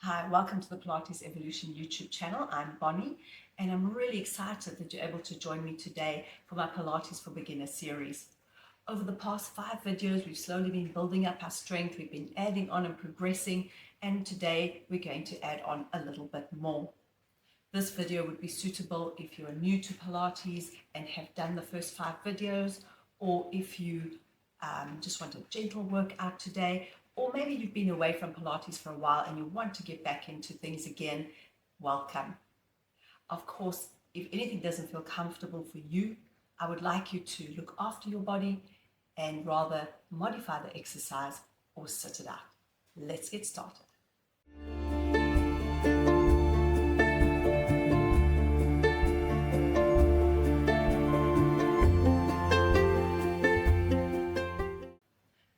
Hi, welcome to the Pilates Evolution YouTube channel. I'm Bonnie, and I'm really excited that you're able to join me today for my Pilates for Beginners series. Over the past 5 videos, we've slowly been building up our strength, we've been adding on and progressing, and today we're going to add on a little bit more. This video would be suitable if you're new to Pilates and have done the first 5 videos, or if you just want a gentle workout today, or maybe you've been away from Pilates for a while and you want to get back into things again. Welcome. Of course, if anything doesn't feel comfortable for you, I would like you to look after your body and rather modify the exercise or sit it out. Let's get started.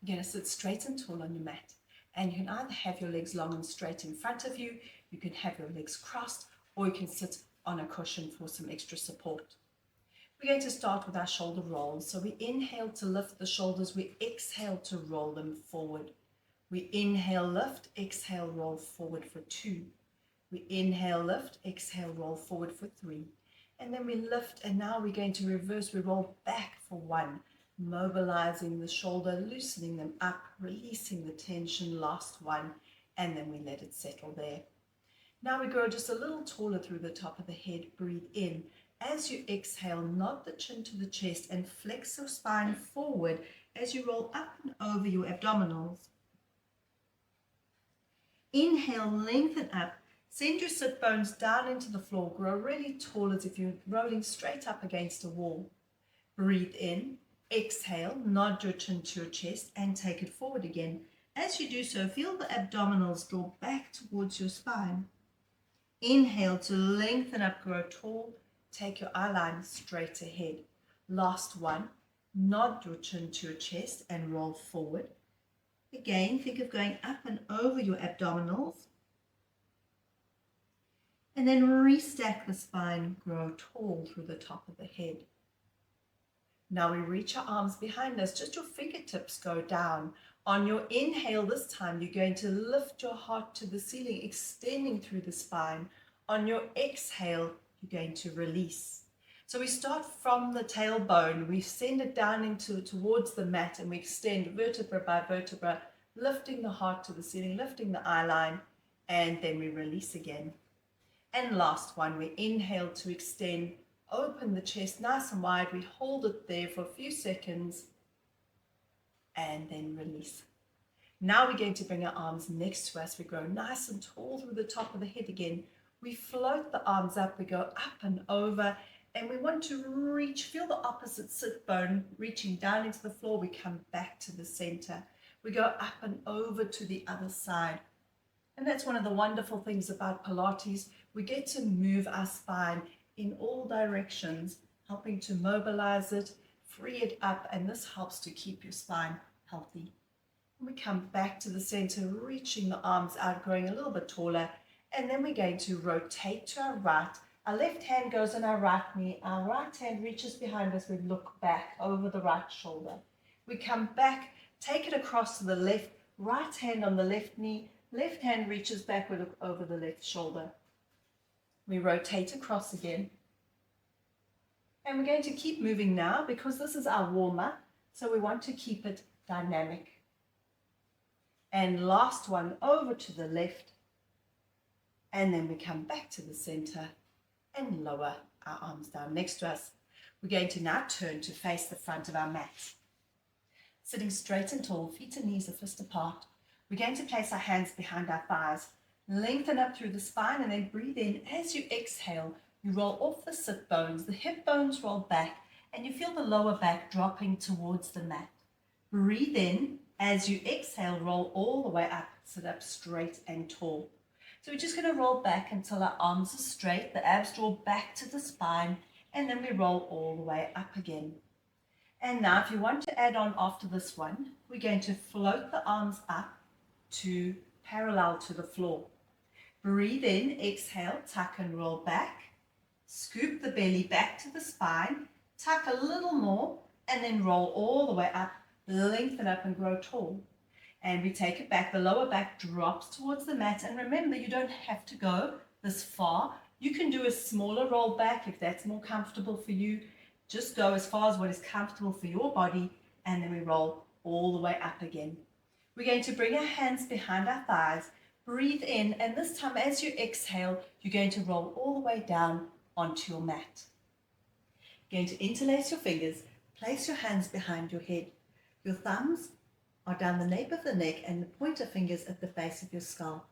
You're going to sit straight and tall on your mat, and you can either have your legs long and straight in front of you, you can have your legs crossed, or you can sit on a cushion for some extra support. We're going to start with our shoulder rolls. So we inhale to lift the shoulders, we exhale to roll them forward. We inhale, lift, exhale, roll forward for 2. We inhale, lift, exhale, roll forward for 3. And then we lift, and now we're going to reverse, we roll back for 1. Mobilizing the shoulder, loosening them up, releasing the tension, last one, and then we let it settle there. Now we grow just a little taller through the top of the head, breathe in. As you exhale, nod the chin to the chest and flex your spine forward as you roll up and over your abdominals. Inhale, lengthen up, send your sit bones down into the floor, grow really tall as if you're rolling straight up against a wall. Breathe in. Exhale, nod your chin to your chest and take it forward again. As you do so, feel the abdominals draw back towards your spine. Inhale to lengthen up, grow tall. Take your eye line straight ahead. Last one, nod your chin to your chest and roll forward. Again, think of going up and over your abdominals. And then restack the spine, grow tall through the top of the head. Now we reach our arms behind us, just your fingertips go down. On your inhale this time, you're going to lift your heart to the ceiling, extending through the spine. On your exhale, you're going to release. So we start from the tailbone, we send it down towards the mat, and we extend vertebra by vertebra, lifting the heart to the ceiling, lifting the eye line, and then we release again. And last one, we inhale to extend. Open the chest nice and wide. We hold it there for a few seconds and then release. Now we're going to bring our arms next to us. We grow nice and tall through the top of the head again. We float the arms up. We go up and over, and we want to reach, feel the opposite sit bone reaching down into the floor. We come back to the center. We go up and over to the other side. And that's one of the wonderful things about Pilates. We get to move our spine in all directions, helping to mobilize it, free it up, and this helps to keep your spine healthy. We come back to the center, reaching the arms out, growing a little bit taller, and then we're going to rotate to our right. Our left hand goes on our right knee, our right hand reaches behind us, we look back over the right shoulder. We come back, take it across to the left, right hand on the left knee, left hand reaches back, we look over the left shoulder. We rotate across again. And we're going to keep moving now because this is our warm-up, so we want to keep it dynamic. And last one, over to the left. And then we come back to the center and lower our arms down next to us. We're going to now turn to face the front of our mat. Sitting straight and tall, feet and knees are fist apart. We're going to place our hands behind our thighs. Lengthen up through the spine and then breathe in. As you exhale, you roll off the sit bones, the hip bones roll back, and you feel the lower back dropping towards the mat. Breathe in. As you exhale, roll all the way up, sit up straight and tall. So we're just going to roll back until our arms are straight, the abs draw back to the spine, and then we roll all the way up again. And now if you want to add on after this one, we're going to float the arms up to parallel to the floor. Breathe in, exhale, tuck and roll back. Scoop the belly back to the spine, tuck a little more, and then roll all the way up, lengthen up and grow tall. And we take it back. The lower back drops towards the mat. And remember, you don't have to go this far. You can do a smaller roll back if that's more comfortable for you. Just go as far as what is comfortable for your body, and then we roll all the way up again. We're going to bring our hands behind our thighs, breathe in, and this time as you exhale, you're going to roll all the way down onto your mat. You're going to interlace your fingers, place your hands behind your head. Your thumbs are down the nape of the neck and the pointer fingers at the base of your skull.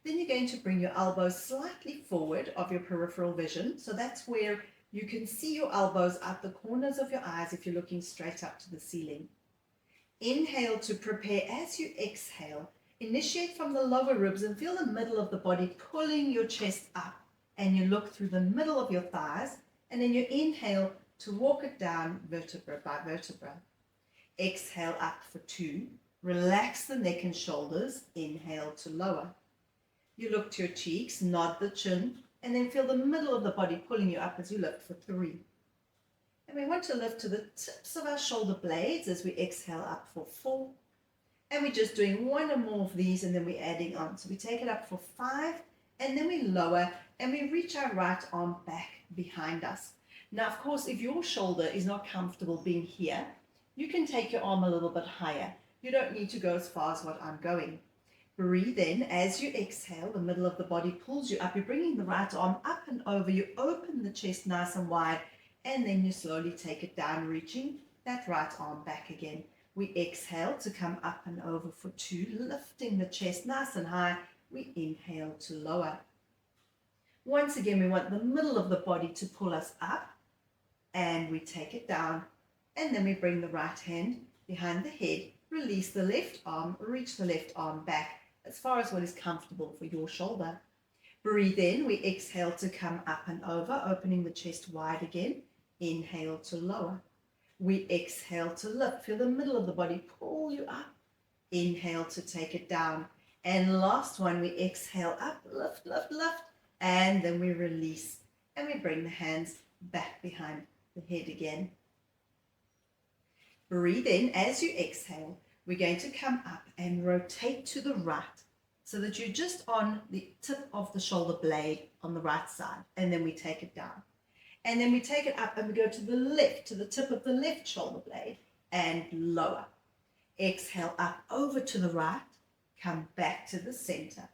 Then you're going to bring your elbows slightly forward of your peripheral vision. So that's where you can see your elbows at the corners of your eyes if you're looking straight up to the ceiling. Inhale to prepare. As you exhale, initiate from the lower ribs and feel the middle of the body pulling your chest up. And you look through the middle of your thighs, and then you inhale to walk it down vertebra by vertebra. Exhale up for 2. Relax the neck and shoulders. Inhale to lower. You look to your cheeks, nod the chin, and then feel the middle of the body pulling you up as you lift for 3. And we want to lift to the tips of our shoulder blades as we exhale up for 4. And we're just doing 1 or more of these, and then we're adding on. So we take it up for 5, and then we lower, and we reach our right arm back behind us. Now, of course, if your shoulder is not comfortable being here, you can take your arm a little bit higher. You don't need to go as far as what I'm going. Breathe in. As you exhale, the middle of the body pulls you up. You're bringing the right arm up and over. You open the chest nice and wide, and then you slowly take it down, reaching that right arm back again. We exhale to come up and over for 2, lifting the chest nice and high. We inhale to lower. Once again, we want the middle of the body to pull us up, and we take it down, and then we bring the right hand behind the head, release the left arm, reach the left arm back as far as what is comfortable for your shoulder. Breathe in. We exhale to come up and over, opening the chest wide again. Inhale to lower. We exhale to lift. Feel the middle of the body pull you up. Inhale to take it down. And last one, we exhale up, lift, lift, lift, and then we release. And we bring the hands back behind the head again. Breathe in. As you exhale, we're going to come up and rotate to the right so that you're just on the tip of the shoulder blade on the right side. And then we take it down. And then we take it up and we go to the left, to the tip of the left shoulder blade and lower. Exhale up over to the right, come back to the center.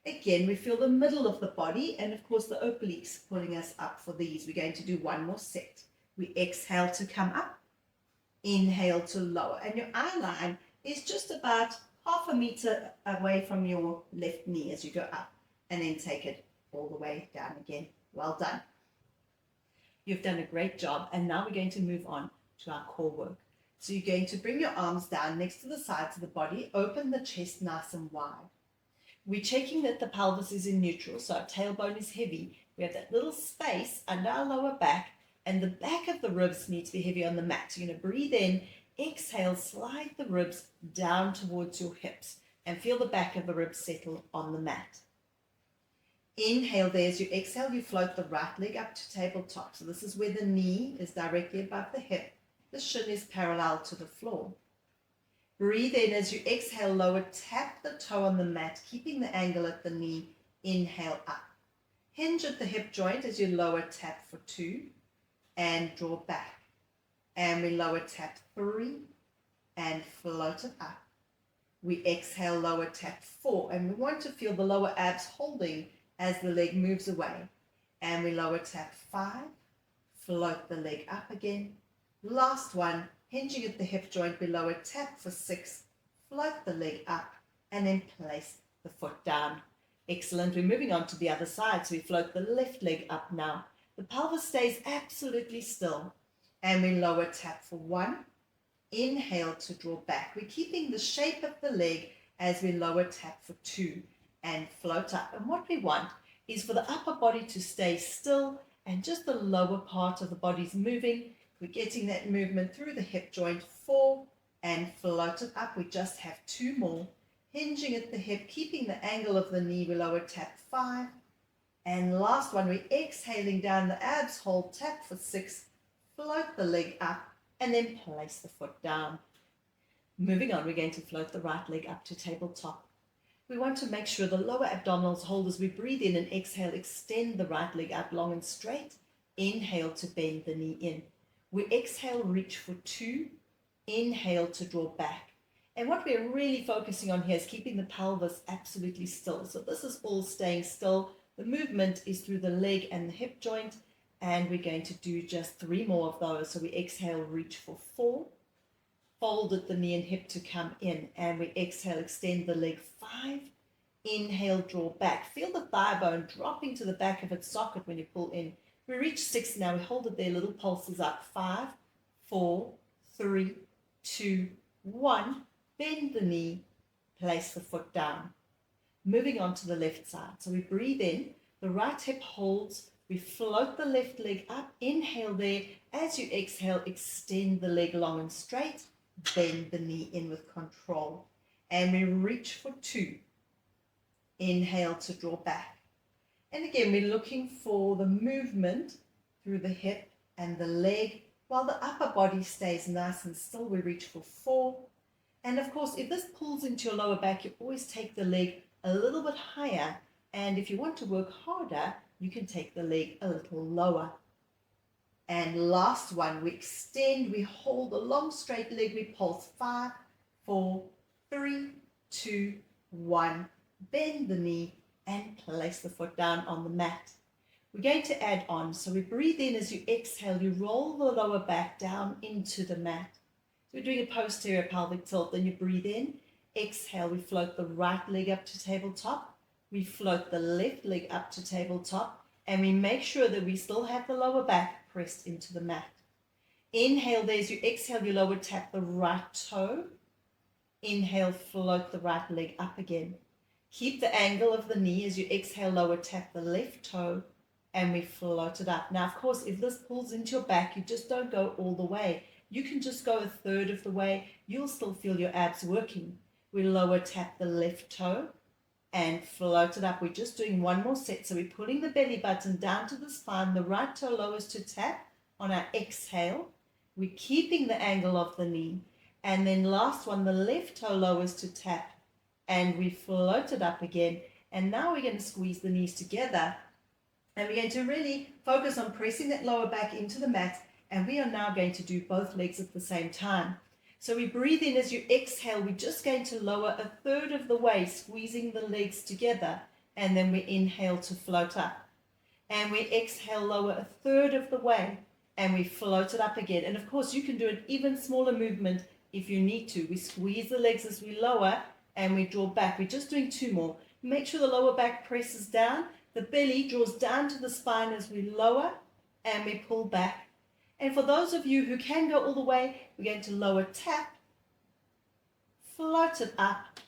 Again, we feel the middle of the body and of course the obliques pulling us up for these. We're going to do 1 more set. We exhale to come up, inhale to lower. And your eye line is just about 1/2 meter away from your left knee as you go up. And then take it all the way down again. Well done. You've done a great job, and now we're going to move on to our core work. So you're going to bring your arms down next to the sides of the body, open the chest nice and wide. We're checking that the pelvis is in neutral, so our tailbone is heavy. We have that little space under our lower back, and the back of the ribs need to be heavy on the mat. So you're going to breathe in, exhale, slide the ribs down towards your hips, and feel the back of the ribs settle on the mat. Inhale there. As you exhale, you float the right leg up to tabletop. So this is where the knee is directly above the hip. The shin is parallel to the floor. Breathe in. As you exhale, lower, tap the toe on the mat, keeping the angle at the knee. Inhale up. Hinge at the hip joint as you lower, tap for 2, and draw back. And we lower, tap 3, and float it up. We exhale, lower, tap 4, and we want to feel the lower abs holding as the leg moves away. And we lower, tap 5, float the leg up again. Last one, hinging at the hip joint, we lower, tap for 6, float the leg up, and then place the foot down. Excellent. We're moving on to the other side. So we float the left leg up now. The pelvis stays absolutely still. And we lower, tap for 1. Inhale to draw back. We're keeping the shape of the leg as we lower, tap for 2. And float up. And what we want is for the upper body to stay still and just the lower part of the body is moving. We're getting that movement through the hip joint. 4, and float it up. We just have 2 more. Hinging at the hip, keeping the angle of the knee. We lower, tap 5. And last one, we're exhaling down the abs, hold, tap for 6. Float the leg up and then place the foot down. Moving on, we're going to float the right leg up to tabletop. We want to make sure the lower abdominals hold as we breathe in and exhale, extend the right leg out long and straight. Inhale to bend the knee in. We exhale, reach for 2. Inhale to draw back. And what we're really focusing on here is keeping the pelvis absolutely still. So this is all staying still. The movement is through the leg and the hip joint. And we're going to do just 3 more of those. So we exhale, reach for 4. Folded the knee and hip to come in. And we exhale, extend the leg 5. Inhale, draw back. Feel the thigh bone dropping to the back of its socket when you pull in. We reach 6 now. We hold it there. Little pulses up. 5, 4, 3, 2, 1. Bend the knee. Place the foot down. Moving on to the left side. So we breathe in. The right hip holds. We float the left leg up. Inhale there. As you exhale, extend the leg long and straight. Bend the knee in with control. And we reach for 2. Inhale to draw back. And again, we're looking for the movement through the hip and the leg while the upper body stays nice and still. We reach for 4. And of course, if this pulls into your lower back, you always take the leg a little bit higher. And if you want to work harder, you can take the leg a little lower. And last one, we extend, we hold a long straight leg, we pulse 5, 4, 3, 2, 1. Bend the knee and place the foot down on the mat. We're going to add on. So we breathe in. As you exhale, you roll the lower back down into the mat. So we're doing a posterior pelvic tilt. Then you breathe in. Exhale, we float the right leg up to tabletop. We float the left leg up to tabletop. And we make sure that we still have the lower back pressed into the mat. Inhale there. As you exhale, you lower tap the right toe. Inhale, float the right leg up again. Keep the angle of the knee. As you exhale, lower tap the left toe. And we float it up. Now, of course, if this pulls into your back, you just don't go all the way. You can just go a third of the way. You'll still feel your abs working. We lower tap the left toe and float it up. We're just doing 1 more set. So we're pulling the belly button down to the spine. The right toe lowers to tap on our exhale. We're keeping the angle of the knee. And then last one, the left toe lowers to tap. And we float it up again. And now we're going to squeeze the knees together. And we're going to really focus on pressing that lower back into the mat. And we are now going to do both legs at the same time. So we breathe in. As you exhale, we're just going to lower a third of the way, squeezing the legs together. And then we inhale to float up. And we exhale, lower a third of the way. And we float it up again. And of course, you can do an even smaller movement if you need to. We squeeze the legs as we lower and we draw back. We're just doing 2 more. Make sure the lower back presses down. The belly draws down to the spine as we lower and we pull back. And for those of you who can go all the way, we're going to lower tap, float it up,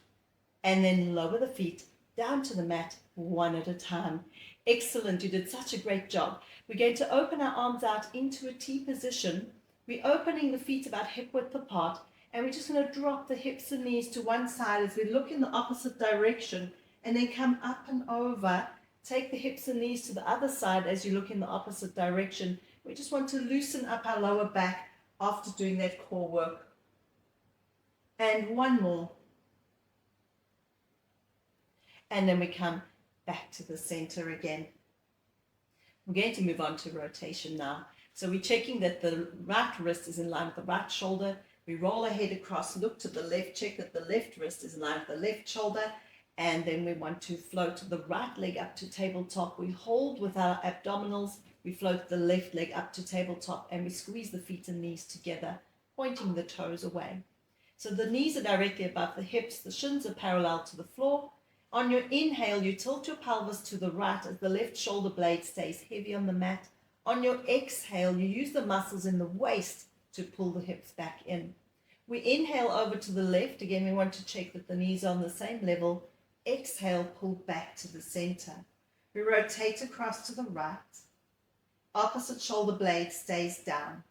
and then lower the feet down to the mat 1 at a time. Excellent. You did such a great job. We're going to open our arms out into a T position. We're opening the feet about hip width apart, and we're just going to drop the hips and knees to one side as we look in the opposite direction, and then come up and over. Take the hips and knees to the other side as you look in the opposite direction. We just want to loosen up our lower back after doing that core work. And 1 more. And then we come back to the center again. We're going to move on to rotation now. So we're checking that the right wrist is in line with the right shoulder. We roll our head across, look to the left, check that the left wrist is in line with the left shoulder. And then we want to float the right leg up to tabletop. We hold with our abdominals. We float the left leg up to tabletop and we squeeze the feet and knees together, pointing the toes away. So the knees are directly above the hips. The shins are parallel to the floor. On your inhale, you tilt your pelvis to the right as the left shoulder blade stays heavy on the mat. On your exhale, you use the muscles in the waist to pull the hips back in. We inhale over to the left. Again, we want to check that the knees are on the same level. Exhale, pull back to the center. We rotate across to the right. Opposite shoulder blade stays down.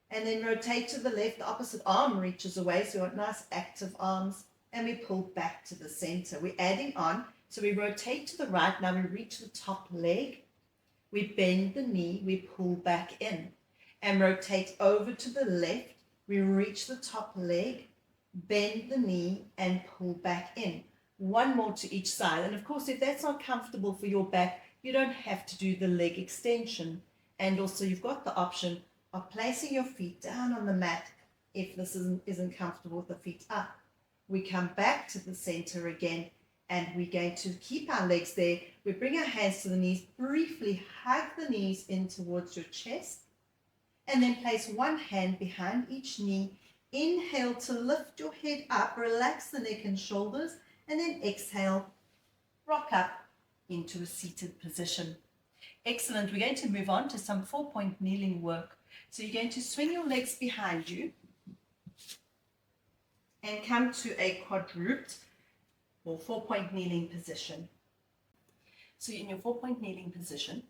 And then rotate to the left. The opposite arm reaches away, so we want nice active arms. And we pull back to the center. We're adding on. So we rotate to the right. Now we reach the top leg. We bend the knee. We pull back in. And rotate over to the left. We reach the top leg. bend the knee and pull back in. One more to each side. And of course, if that's not comfortable for your back, you don't have to do the leg extension. And also you've got the option of placing your feet down on the mat if this isn't comfortable with the feet up. We come back to the center again, and we're going to keep our legs there. We bring our hands to the knees, briefly hug the knees in towards your chest, and then place one hand behind each knee. Inhale to lift your head up, relax the neck and shoulders, and then exhale, rock up into a seated position. Excellent. We're going to move on to some 4-point kneeling work. So you're going to swing your legs behind you and come to a quadruped or 4-point kneeling position. So you're in your 4-point kneeling position,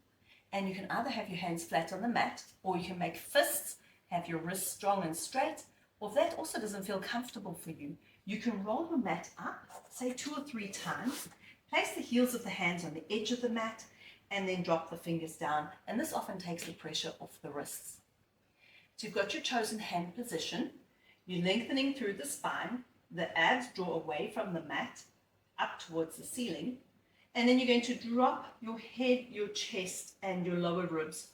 and you can either have your hands flat on the mat, or you can make fists, have your wrists strong and straight, or if that also doesn't feel comfortable for you, you can roll your mat up, say 2 or 3 times, place the heels of the hands on the edge of the mat, and then drop the fingers down, and this often takes the pressure off the wrists. So you've got your chosen hand position. You're lengthening through the spine, the abs draw away from the mat, up towards the ceiling, and then you're going to drop your head, your chest, and your lower ribs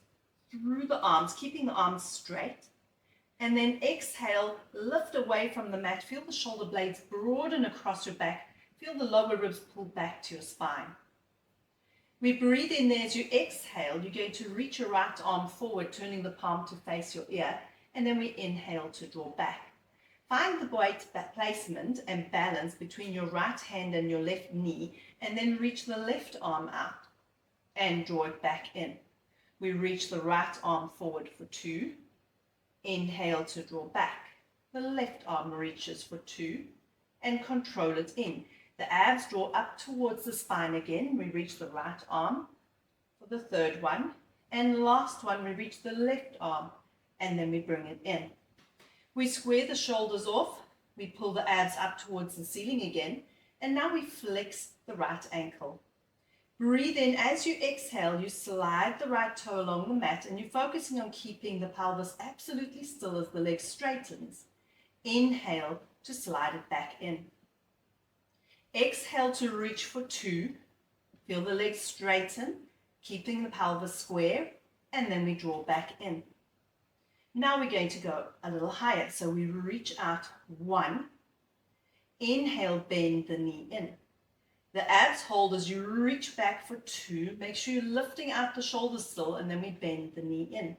through the arms, keeping the arms straight, and then exhale, lift away from the mat, feel the shoulder blades broaden across your back, feel the lower ribs pull back to your spine. We breathe in there. As you exhale, you're going to reach your right arm forward, turning the palm to face your ear, and then we inhale to draw back. Find the weight placement and balance between your right hand and your left knee, and then reach the left arm out and draw it back in. We reach the right arm forward for 2. Inhale to draw back. The left arm reaches for 2 and control it in. The abs draw up towards the spine again. We reach the right arm for the 3rd one. And last one, we reach the left arm and then we bring it in. We square the shoulders off. We pull the abs up towards the ceiling again. And now we flex the right ankle. Breathe in. As you exhale, you slide the right toe along the mat, and you're focusing on keeping the pelvis absolutely still as the leg straightens. Inhale to slide it back in. Exhale to reach for 2. Feel the legs straighten, keeping the pelvis square, and then we draw back in. Now we're going to go a little higher. So we reach out 1. Inhale, bend the knee in. The abs hold as you reach back for 2. Make sure you're lifting out the shoulders still, and then we bend the knee in.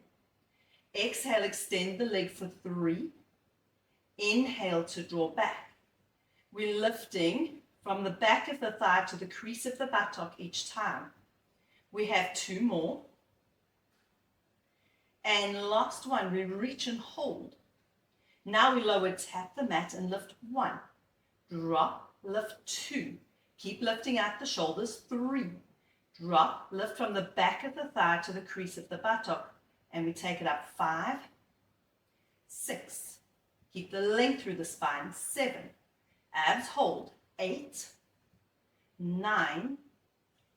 Exhale, extend the leg for 3. Inhale to draw back. We're lifting from the back of the thigh to the crease of the buttock each time. We have 2 more. And last one, we reach and hold. Now we lower, tap the mat and lift 1. Drop, lift 2. Keep lifting out the shoulders, 3. Drop, lift from the back of the thigh to the crease of the buttock. And we take it up, 5, 6. Keep the length through the spine, 7. Abs hold, 8, 9.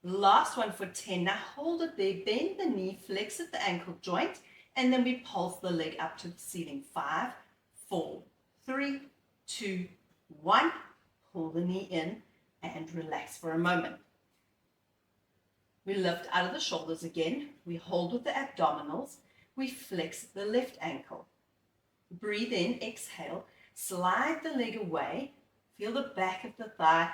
Last one for 10. Now hold it there, bend the knee, flex at the ankle joint, and then we pulse the leg up to the ceiling. 5, 4, 3, 2, 1. Pull the knee in and relax for a moment. We lift out of the shoulders again. We hold with the abdominals. We flex the left ankle. Breathe in, exhale, slide the leg away. Feel the back of the thigh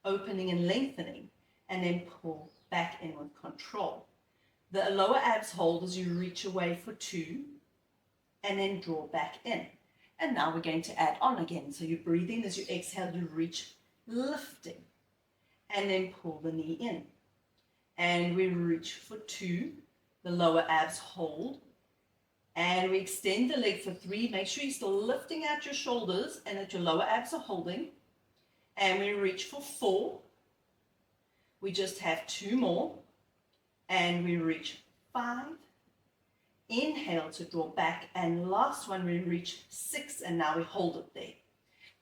opening and lengthening, and then pull back in with control. The lower abs hold as you reach away for 2, and then draw back in. And now we're going to add on again. So you breathe in, as you exhale, you reach, lifting, and then pull the knee in. And we reach for 2, the lower abs hold, and we extend the leg for 3. Make sure you're still lifting out your shoulders and that your lower abs are holding. And we reach for 4. We just have 2 more. And we reach 5. Inhale to draw back. And last one, we reach 6. And now we hold it there.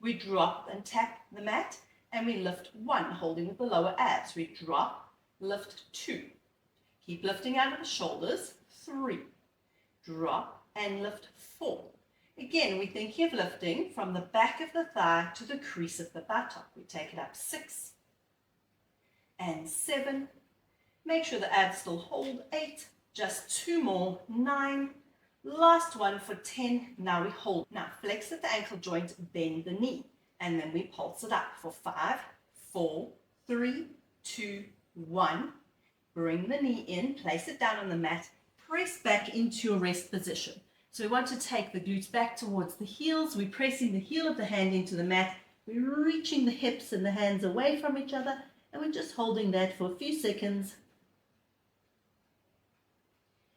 We drop and tap the mat. And we lift 1, holding with the lower abs. We drop, lift 2. Keep lifting out of the shoulders. 3. Drop and lift 4. Again, we're thinking of lifting from the back of the thigh to the crease of the buttock. We take it up 6 and 7. Make sure the abs still hold. 8, just 2 more. 9, last one for 10. Now we hold. Now flex at the ankle joint, bend the knee, and then we pulse it up for 5, 4, 3, 2, 1. Bring the knee in, place it down on the mat, press back into your rest position. So we want to take the glutes back towards the heels. We're pressing the heel of the hand into the mat. We're reaching the hips and the hands away from each other, and we're just holding that for a few seconds.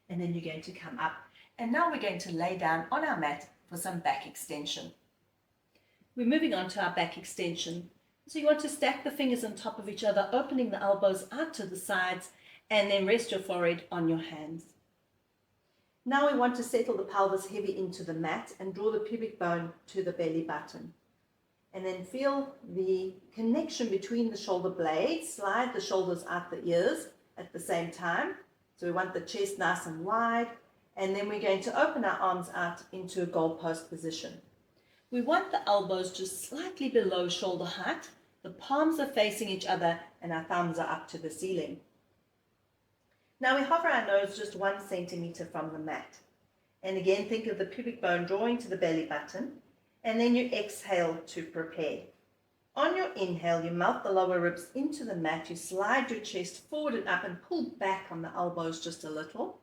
And then you're going to come up. And now we're going to lay down on our mat for some back extension. We're moving on to our back extension. So you want to stack the fingers on top of each other, opening the elbows out to the sides, and then rest your forehead on your hands. Now we want to settle the pelvis heavy into the mat and draw the pubic bone to the belly button. And then feel the connection between the shoulder blades. Slide the shoulders out the ears at the same time. So we want the chest nice and wide. And then we're going to open our arms out into a goalpost position. We want the elbows just slightly below shoulder height. The palms are facing each other and our thumbs are up to the ceiling. Now we hover our nose just 1 centimeter from the mat. And again, think of the pubic bone drawing to the belly button. And then you exhale to prepare. On your inhale, you melt the lower ribs into the mat. You slide your chest forward and up and pull back on the elbows just a little.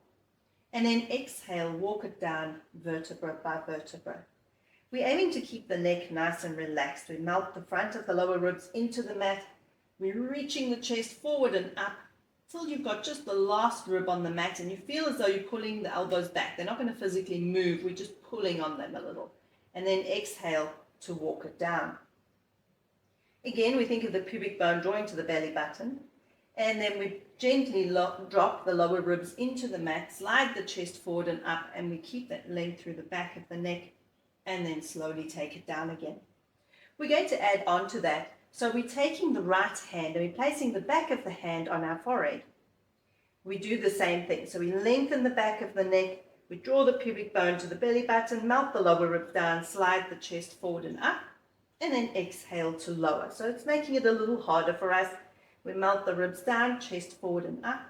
And then exhale, walk it down vertebra by vertebra. We're aiming to keep the neck nice and relaxed. We melt the front of the lower ribs into the mat. We're reaching the chest forward and up till you've got just the last rib on the mat and you feel as though you're pulling the elbows back. They're not going to physically move. We're just pulling on them a little. And then exhale to walk it down. Again, we think of the pubic bone drawing to the belly button. And then we gently drop the lower ribs into the mat, slide the chest forward and up, and we keep that length through the back of the neck, and then slowly take it down again. We're going to add on to that. So we're taking the right hand and we're placing the back of the hand on our forehead. We do the same thing. So we lengthen the back of the neck, we draw the pubic bone to the belly button, melt the lower ribs down, slide the chest forward and up, and then exhale to lower. So it's making it a little harder for us. We melt the ribs down, chest forward and up,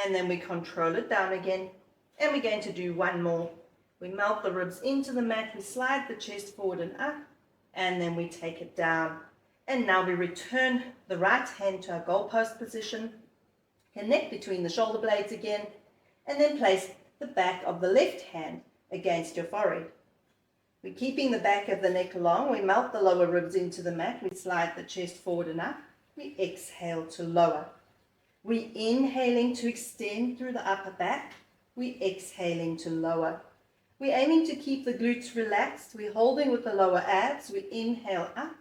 and then we control it down again. And we're going to do one more. We melt the ribs into the mat, we slide the chest forward and up, and then we take it down. And now we return the right hand to our goalpost position, connect between the shoulder blades again, and then place the back of the left hand against your forehead. We're keeping the back of the neck long. We melt the lower ribs into the mat. We slide the chest forward and up. We exhale to lower. We're inhaling to extend through the upper back. We're exhaling to lower. We're aiming to keep the glutes relaxed. We're holding with the lower abs. We inhale up.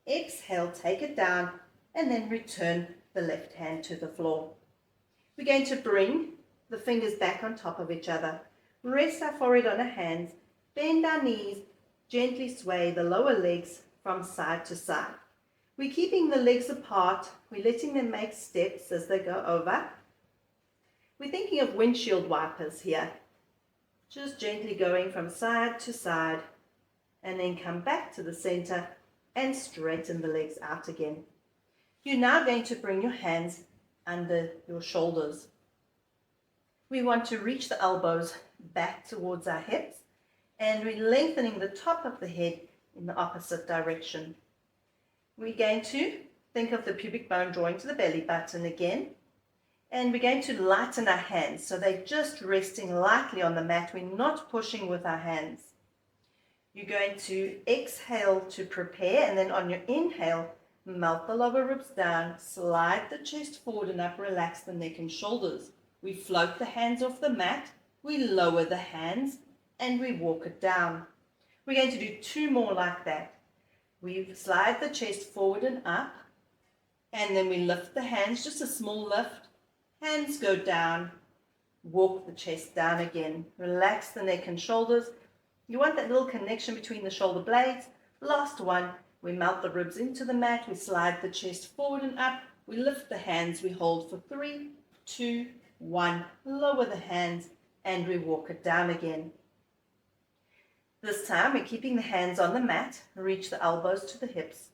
Exhale, take it down, and then return the left hand to the floor. We're going to bring the fingers back on top of each other. Rest our forehead on our hands. Bend our knees. Gently sway the lower legs from side to side. We're keeping the legs apart. We're letting them make steps as they go over. We're thinking of windshield wipers here. Just gently going from side to side, and then come back to the center and straighten the legs out again. You're now going to bring your hands under your shoulders. We want to reach the elbows back towards our hips, and we're lengthening the top of the head in the opposite direction. We're going to think of the pubic bone drawing to the belly button again, and we're going to lighten our hands so they're just resting lightly on the mat. We're not pushing with our hands. You're going to exhale to prepare, and then on your inhale, melt the lower ribs down, slide the chest forward and up, relax the neck and shoulders. We float the hands off the mat, we lower the hands, and we walk it down. We're going to do 2 more like that. We slide the chest forward and up, and then we lift the hands, just a small lift. Hands go down, walk the chest down again. Relax the neck and shoulders. You want that little connection between the shoulder blades. Last one, we melt the ribs into the mat, we slide the chest forward and up, we lift the hands, we hold for 3, 2, 1, lower the hands, and we walk it down again. This time we're keeping the hands on the mat, reach the elbows to the hips.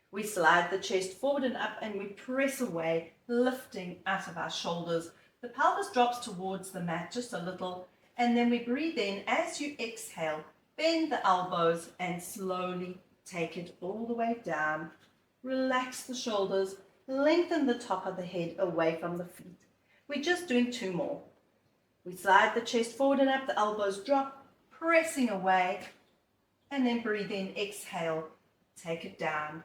We slide the chest forward and up and we press away, lifting out of our shoulders. The pelvis drops towards the mat just a little, and then we breathe in. As you exhale, bend the elbows and slowly take it all the way down. Relax the shoulders, lengthen the top of the head away from the feet. We're just doing 2 more. We slide the chest forward and up, the elbows drop, pressing away, and then breathe in, exhale, take it down.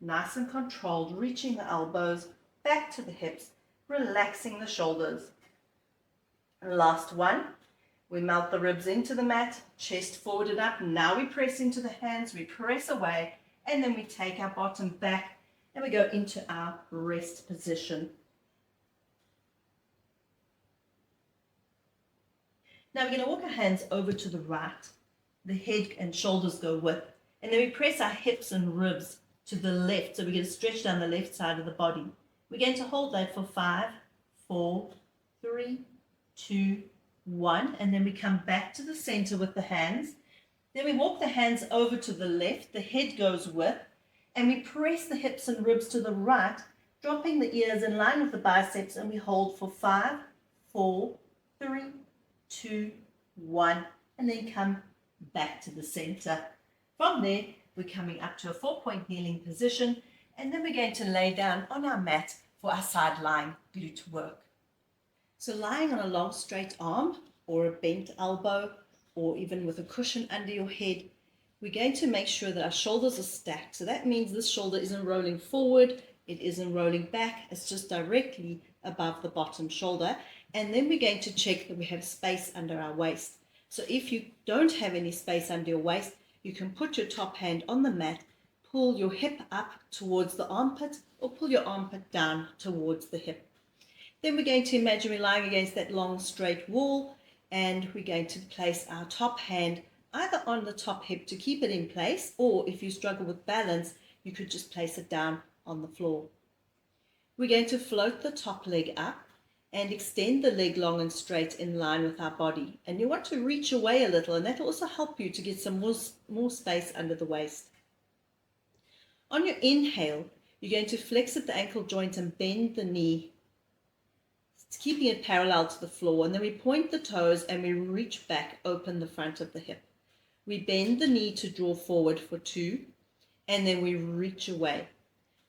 Nice and controlled, reaching the elbows back to the hips, relaxing the shoulders. Last one. We melt the ribs into the mat, chest forward and up. Now we press into the hands, we press away, and then we take our bottom back and we go into our rest position. Now we're going to walk our hands over to the right. The head and shoulders go with, and then we press our hips and ribs to the left, so we're going to stretch down the left side of the body. We're going to hold that for 5, 4, 3, 2, 1, and then we come back to the center with the hands. Then we walk the hands over to the left, the head goes with, and we press the hips and ribs to the right, dropping the ears in line with the biceps, and we hold for 5, 4, 3, 2, 1, and then come back to the center. From there, we're coming up to a 4-point kneeling position, and then we're going to lay down on our mat for our side lying glute work. So lying on a long straight arm or a bent elbow, or even with a cushion under your head, we're going to make sure that our shoulders are stacked. So that means this shoulder isn't rolling forward, it isn't rolling back, it's just directly above the bottom shoulder. And then we're going to check that we have space under our waist. So if you don't have any space under your waist, you can put your top hand on the mat, pull your hip up towards the armpit, or pull your armpit down towards the hip. Then we're going to imagine we're lying against that long straight wall, and we're going to place our top hand either on the top hip to keep it in place, or if you struggle with balance, you could just place it down on the floor. We're going to float the top leg up and extend the leg long and straight in line with our body. And you want to reach away a little, and that will also help you to get some more space under the waist. On your inhale, you're going to flex at the ankle joint and bend the knee, keeping it parallel to the floor. And then we point the toes and we reach back, open the front of the hip. We bend the knee to draw forward for 2, and then we reach away.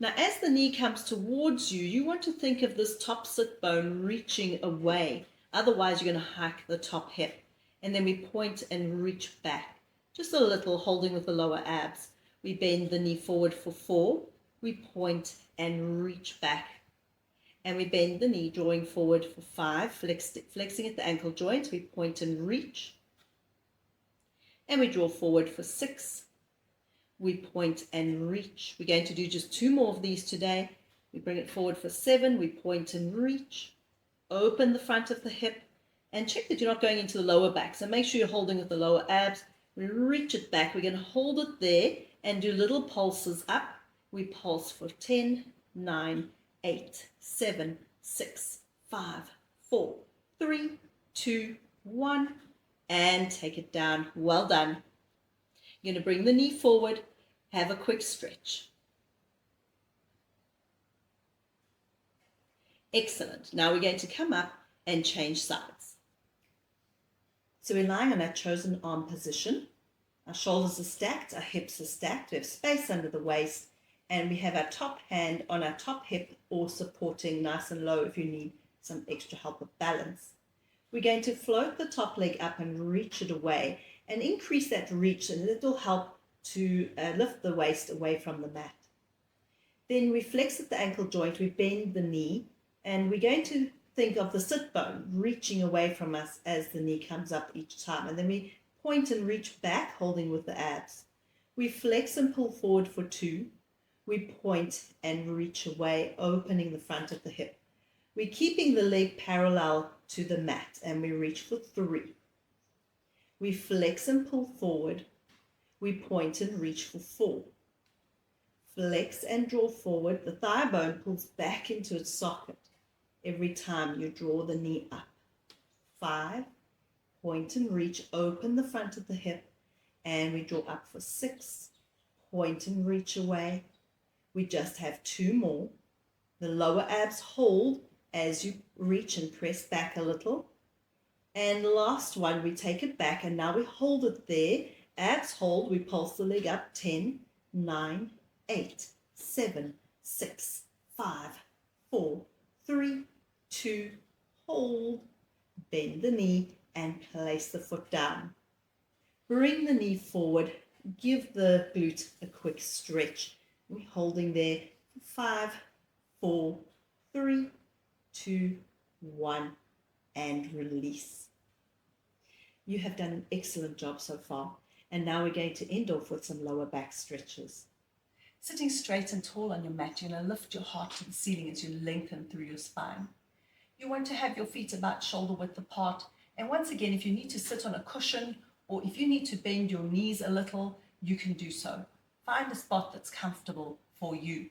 Now, as the knee comes towards you, you want to think of this top sit bone reaching away. Otherwise, you're going to hike the top hip. And then we point and reach back, just a little, holding with the lower abs. We bend the knee forward for 4. We point and reach back. And we bend the knee, drawing forward for 5, flexing at the ankle joint. We point and reach. And we draw forward for 6. We point and reach. We're going to do just 2 more of these today. We bring it forward for 7. We point and reach. Open the front of the hip and check that you're not going into the lower back. So make sure you're holding with the lower abs. We reach it back. We're going to hold it there and do little pulses up. We pulse for 10, 9, 8, 7, 6, 5, 4, 3, 2, 1, and take it down. Well done. You're going to bring the knee forward. Have a quick stretch. Excellent. Now we're going to come up and change sides. So we're lying on our chosen arm position. Our shoulders are stacked, our hips are stacked. We have space under the waist, and we have our top hand on our top hip or supporting nice and low if you need some extra help with balance. We're going to float the top leg up and reach it away and increase that reach, and it will help to lift the waist away from the mat. Then we flex at the ankle joint, we bend the knee, and we're going to think of the sit bone reaching away from us as the knee comes up each time. And then we point and reach back, holding with the abs. We flex and pull forward for 2. We point and reach away, opening the front of the hip. We're keeping the leg parallel to the mat, and we reach for 3. We flex and pull forward. We point and reach for 4. Flex and draw forward. The thigh bone pulls back into its socket every time you draw the knee up. 5. Point and reach, open the front of the hip, and we draw up for 6, point and reach away. We just have 2 more. The lower abs hold as you reach and press back a little. And the last one, we take it back and now we hold it there. Abs hold, we pulse the leg up. 10, 9, 8, 7, 6, 5, 4, 3, 2, hold. Bend the knee and place the foot down. Bring the knee forward. Give the glute a quick stretch. We're holding there. 5, 4, 3, 2, 1, and release. You have done an excellent job so far. And now we're going to end off with some lower back stretches. Sitting straight and tall on your mat, you're going to lift your heart to the ceiling as you lengthen through your spine. You want to have your feet about shoulder width apart. And once again, if you need to sit on a cushion or if you need to bend your knees a little, you can do so. Find a spot that's comfortable for you.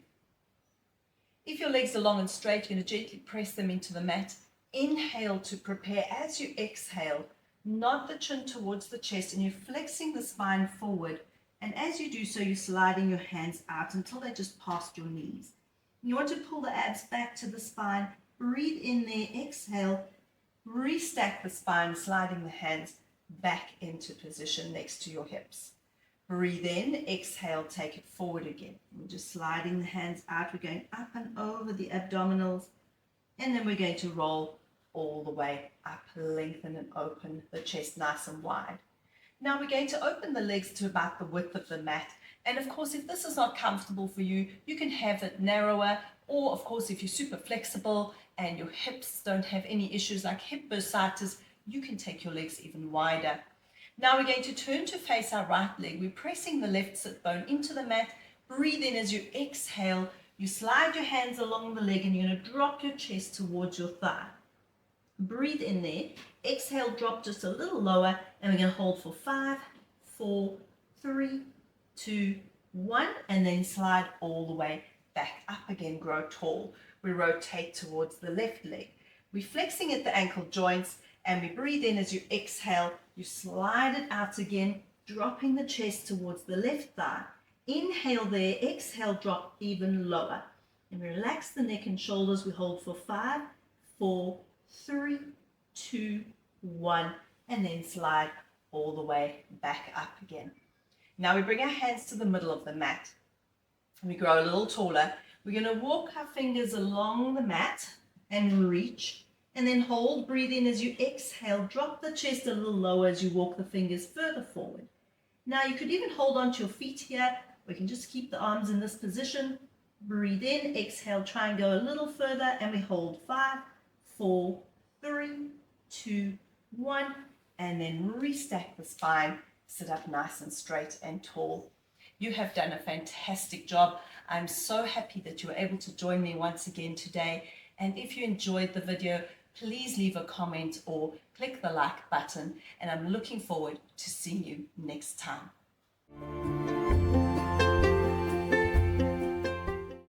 If your legs are long and straight, you're going to gently press them into the mat. Inhale to prepare. As you exhale, nod the chin towards the chest and you're flexing the spine forward. And as you do so, you're sliding your hands out until they're just past your knees. You want to pull the abs back to the spine. Breathe in there, exhale, restack the spine, sliding the hands back into position next to your hips. Breathe in, exhale, take it forward again. We're just sliding the hands out. We're going up and over the abdominals, and then we're going to roll all the way up, lengthen and open the chest nice and wide. Now we're going to open the legs to about the width of the mat. And of course, if this is not comfortable for you, you can have it narrower. Or of course, if you're super flexible and your hips don't have any issues like hip bursitis, you can take your legs even wider. Now we're going to turn to face our right leg. We're pressing the left sit bone into the mat. Breathe in as you exhale. You slide your hands along the leg and you're going to drop your chest towards your thigh. Breathe in there. Exhale, drop just a little lower, and we're going to hold for 5, 4, 3, 2, 1, and then slide all the way back up again. Grow tall. We rotate towards the left leg. We're flexing at the ankle joints, and we breathe in as you exhale. You slide it out again, dropping the chest towards the left thigh. Inhale there, exhale, drop even lower. And we relax the neck and shoulders. We hold for 5, 4, 3, 2, 1, and then slide all the way back up again. Now we bring our hands to the middle of the mat. We grow a little taller. We're going to walk our fingers along the mat and reach, and then hold. Breathe in as you exhale. Drop the chest a little lower as you walk the fingers further forward. Now you could even hold onto your feet here. We can just keep the arms in this position. Breathe in, exhale, try and go a little further, and we hold 5, 4, 3, 2, 1, and then restack the spine. Sit up nice and straight and tall. You have done a fantastic job. I'm so happy that you were able to join me once again today. And if you enjoyed the video, please leave a comment or click the like button. And I'm looking forward to seeing you next time.